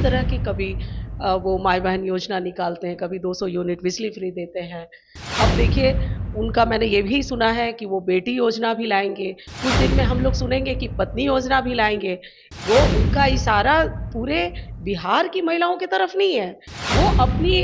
तरह की कभी वो माई बहन योजना निकालते हैं, कभी 200 यूनिट बिजली फ्री देते हैं। अब देखिए उनका मैंने ये भी सुना है कि वो बेटी योजना भी लाएँगे, कुछ दिन में हम लोग सुनेंगे कि पत्नी योजना भी लाएँगे। वो उनका इशारा पूरे बिहार की महिलाओं की तरफ नहीं है, वो अपनी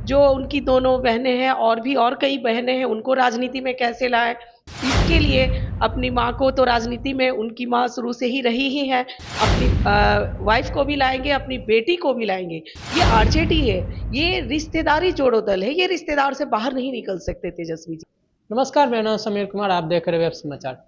जो उनकी दोनों बहनें हैं और कई बहनें हैं उनको राजनीति में कैसे लाएँ, इसके लिए अपनी माँ को तो राजनीति में उनकी माँ शुरू से ही रही ही हैं, अपनी वाइफ़ को भी लाएँगे, अपनी बेटी को भी लाएँगे। ये आरजेडी है, ये रिश्तेदारी जोड़ो दल है, ये रिश्तेदार से बाहर नहीं निकल सकते तेजस्वी जी। नमस्कार, मेरा नाम समीर कुमार, आप देख रहे हैं वेब समाचार।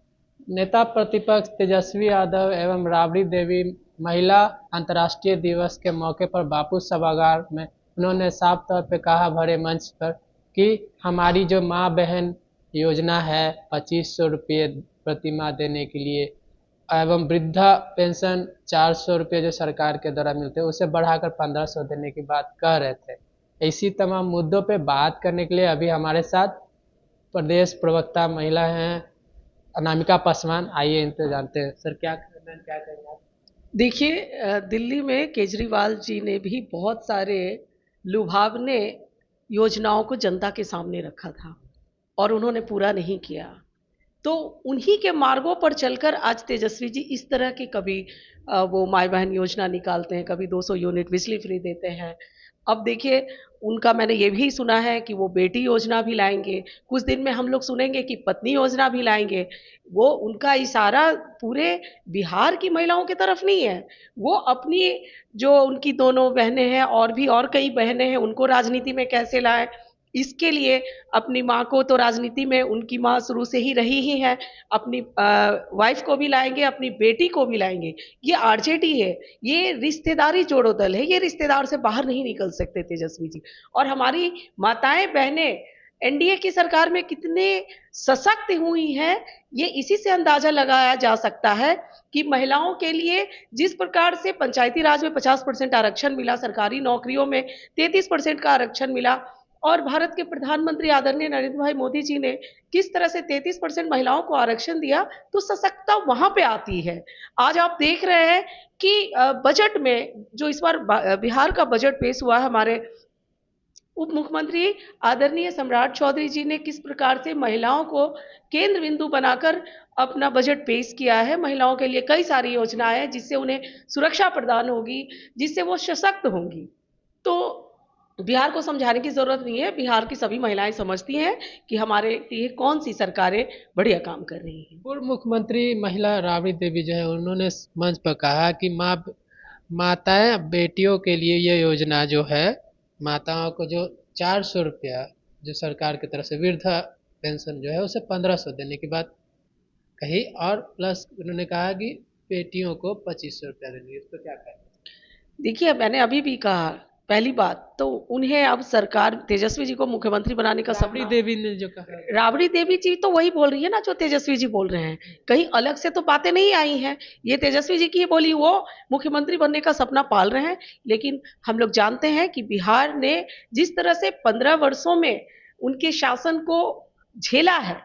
नेता प्रतिपक्ष तेजस्वी यादव एवं राबड़ी देवी महिला अंतर्राष्ट्रीय दिवस के मौके पर बापू सभागार में उन्होंने साफ तौर पे कहा भरे मंच पर कि हमारी जो माँ बहन योजना है 2500 रुपये प्रति माह देने के लिए एवं वृद्धा पेंशन 400 रुपये जो सरकार के द्वारा मिलते हैं उसे बढ़ाकर 1500 देने की बात कह रहे थे। इसी तमाम मुद्दों पे बात करने के लिए अभी हमारे साथ प्रदेश प्रवक्ता महिला हैं अनामिका पासवान, आइए इनसे जानते हैं। सर क्या कहेंगे आप? देखिए दिल्ली में केजरीवाल जी ने भी बहुत सारे लुभावने योजनाओं को जनता के सामने रखा था और उन्होंने पूरा नहीं किया। तो उन्हीं के मार्गों पर चलकर आज तेजस्वी जी इस तरह की कभी वो माई बहन योजना निकालते हैं, कभी 200 यूनिट बिजली फ्री देते हैं। अब देखिए उनका मैंने ये भी सुना है कि वो बेटी योजना भी लाएँगे, कुछ दिन में हम लोग सुनेंगे कि पत्नी योजना भी लाएँगे। वो उनका इशारा पूरे बिहार की महिलाओं की तरफ नहीं है, वो अपनी जो उनकी दोनों बहनें हैं और कई बहनें हैं उनको राजनीति में कैसे लाएँ, इसके लिए अपनी माँ को तो राजनीति में उनकी माँ शुरू से ही रही ही हैं, अपनी वाइफ़ को भी लाएँगे, अपनी बेटी को भी लाएँगे। ये आरजेडी है, ये रिश्तेदारी जोड़ो दल है, ये रिश्तेदार से बाहर नहीं निकल सकते तेजस्वी जी। और हमारी माताएँ, बहनें एनडीए की सरकार में कितने सशक्त हुई हैं, ये इसी से अंदाज़ा लगाया जा सकता है कि महिलाओं के लिए जिस प्रकार से पंचायती राज में 50% आरक्षण मिला, सरकारी नौकरियों में 33% का आरक्षण मिला और भारत के प्रधानमंत्री आदरणीय नरेंद्र भाई मोदी जी ने किस तरह से 33% महिलाओं को आरक्षण दिया, तो सशक्तता वहाँ पे आती है। आज आप देख रहे हैं कि बजट में जो इस बार बिहार का बजट पेश हुआ है, हमारे उप मुख्यमंत्री आदरणीय सम्राट चौधरी जी ने किस प्रकार से महिलाओं को केंद्र बिंदु बनाकर अपना बजट पेश किया है। महिलाओं के लिए कई सारी योजनाएं हैं जिससे उन्हें सुरक्षा प्रदान होगी, जिससे वो सशक्त होंगी। तो बिहार को समझाने की ज़रूरत नहीं है, बिहार की सभी महिलाएं समझती हैं कि हमारे लिए कौन सी सरकारें बढ़िया काम कर रही हैं। पूर्व मुख्यमंत्री महिला राबड़ी देवी जो है उन्होंने मंच पर कहा कि माताएं बेटियों के लिए ये योजना जो है माताओं को जो 400 रुपया जो सरकार की तरफ से वृद्धा पेंशन जो है उसे 1500 देने की बात कही और प्लस उन्होंने कहा कि बेटियों को 2500 रुपया देंगे। इस पर क्या कहें? देखिए मैंने अभी भी कहा, पहली बात तो उन्हें अब सरकार तेजस्वी जी को मुख्यमंत्री बनाने का राबड़ी सपना, देवी ने जो कहा, राबड़ी देवी जी तो वही बोल रही है ना जो तेजस्वी जी बोल रहे हैं, कहीं अलग से तो बातें नहीं आई हैं। ये तेजस्वी जी की बोली, वो मुख्यमंत्री बनने का सपना पाल रहे हैं। लेकिन हम लोग जानते हैं कि बिहार ने जिस तरह से 15 वर्षों में उनके शासन को झेला है,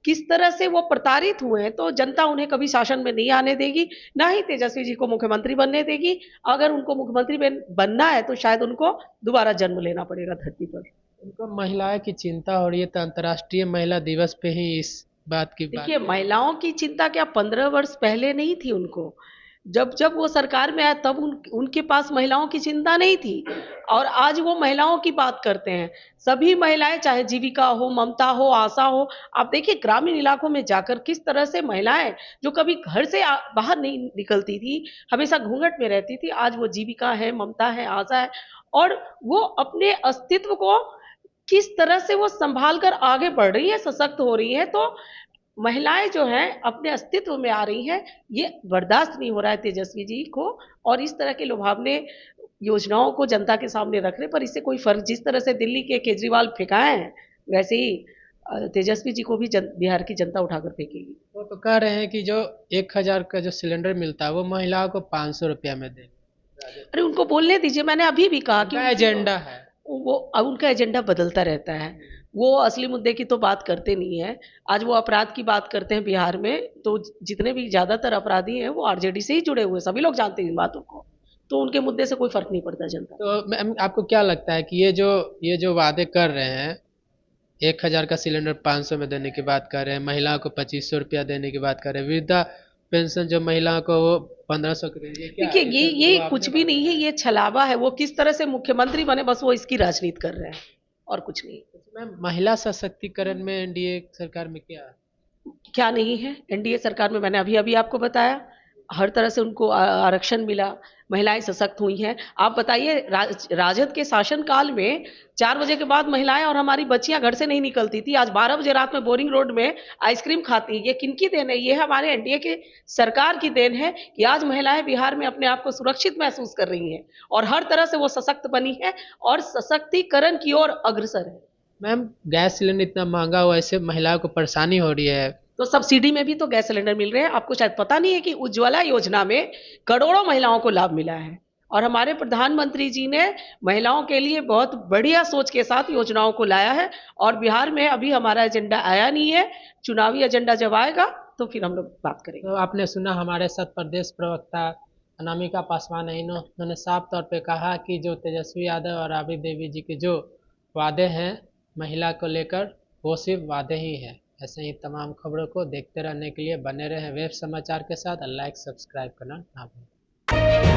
किस तरह से वो प्रताड़ित हुए हैं, तो जनता उन्हें कभी शासन में नहीं आने देगी, ना ही तेजस्वी जी को मुख्यमंत्री बनने देगी। अगर उनको मुख्यमंत्री बनना है तो शायद उनको दोबारा जन्म लेना पड़ेगा धरती पर। उनको महिलाएं की चिंता हो रही है तो अंतर्राष्ट्रीय महिला दिवस पे ही इस बात की बात। देखिए महिलाओं की चिंता क्या 15 वर्ष पहले नहीं थी उनको, जब वो सरकार में आया तब उनके पास महिलाओं की चिंता नहीं थी और आज वो महिलाओं की बात करते हैं। सभी महिलाएं, चाहे जीविका हो, ममता हो, आशा हो, आप देखिए ग्रामीण इलाकों में जाकर किस तरह से महिलाएं जो कभी घर से बाहर नहीं निकलती थी, हमेशा घूंघट में रहती थी, आज वो जीविका है, ममता है, आशा है और वो अपने अस्तित्व को किस तरह से वो संभाल कर आगे बढ़ रही है, सशक्त हो रही है। तो महिलाएं जो हैं अपने अस्तित्व में आ रही हैं, ये बर्दाश्त नहीं हो रहा है तेजस्वी जी को और इस तरह के लुभावने योजनाओं को जनता के सामने रखने पर इससे कोई फर्क, जिस तरह से दिल्ली के केजरीवाल फेंकाए हैं वैसे ही तेजस्वी जी को भी बिहार की जनता उठाकर फेंकेगी। वो तो कह रहे हैं कि जो 1000 का जो सिलेंडर मिलता है वो महिलाओं को 500 रुपया में देंगे। अरे उनको बोलने दीजिए, मैंने अभी भी कहा कि एजेंडा है वो, अब उनका एजेंडा बदलता रहता है, वो असली मुद्दे की तो बात करते नहीं है। आज वो अपराध की बात करते हैं बिहार में, तो जितने भी ज़्यादातर अपराधी हैं वो आरजेडी से ही जुड़े हुए, सभी लोग जानते हैं इन बातों को। तो उनके मुद्दे से कोई फर्क नहीं पड़ता जनता। तो मैम आपको क्या लगता है कि ये जो वादे कर रहे हैं, 1,000 का सिलेंडर 500 में देने की बात कर रहे हैं, महिलाओं को 2500 रुपया देने की बात कर रहे हैं, वृद्धा पेंशन जो महिलाओं को वो 1500 की दे, ये क्या देखिए, ये सब ये वो कुछ आपने भी वादे नहीं है, हैं? ये छलावा है। वो किस तरह से मुख्यमंत्री बने, बस वो इसकी राजनीति कर रहे हैं और कुछ नहीं। मैम महिला सशक्तिकरण में एनडीए सरकार में क्या है? क्या नहीं है एनडीए सरकार में? मैंने अभी अभी आपको बताया, हर तरह से उनको आरक्षण मिला, महिलाएं सशक्त हुई हैं। आप बताइए, राजद के शासनकाल में 4 बजे के बाद महिलाएं और हमारी बच्चियां घर से नहीं निकलती थी। आज 12 बजे रात में बोरिंग रोड में आइसक्रीम खाती। ये किनकी देन है? ये हमारे एनडीए के सरकार की देन है कि आज महिलाएं बिहार में अपने आप को सुरक्षित महसूस कर रही हैं और हर तरह से वो सशक्त बनी है और सशक्तिकरण की ओर अग्रसर है। मैम गैस सिलेंडर इतना महंगा हुआ, इससे महिलाओं को परेशानी हो रही है। तो सब्सिडी में भी तो गैस सिलेंडर मिल रहे हैं। आपको शायद पता नहीं है कि उज्ज्वला योजना में करोड़ों महिलाओं को लाभ मिला है और हमारे प्रधानमंत्री जी ने महिलाओं के लिए बहुत बढ़िया सोच के साथ योजनाओं को लाया है। और बिहार में अभी हमारा एजेंडा आया नहीं है, चुनावी एजेंडा जब आएगा तो फिर हम लोग बात करेंगे। तो आपने सुना हमारे साथ प्रदेश प्रवक्ता अनामिका पासवान है, इन्होंने साफ तौर पे कहा कि जो तेजस्वी यादव और राबड़ी देवी जी के जो वादे हैं महिला को लेकर, वो सिर्फ वादे ही हैं। ऐसे ही तमाम खबरों को देखते रहने के लिए बने रहे वेब समाचार के साथ। लाइक सब्सक्राइब करना ना भूलें।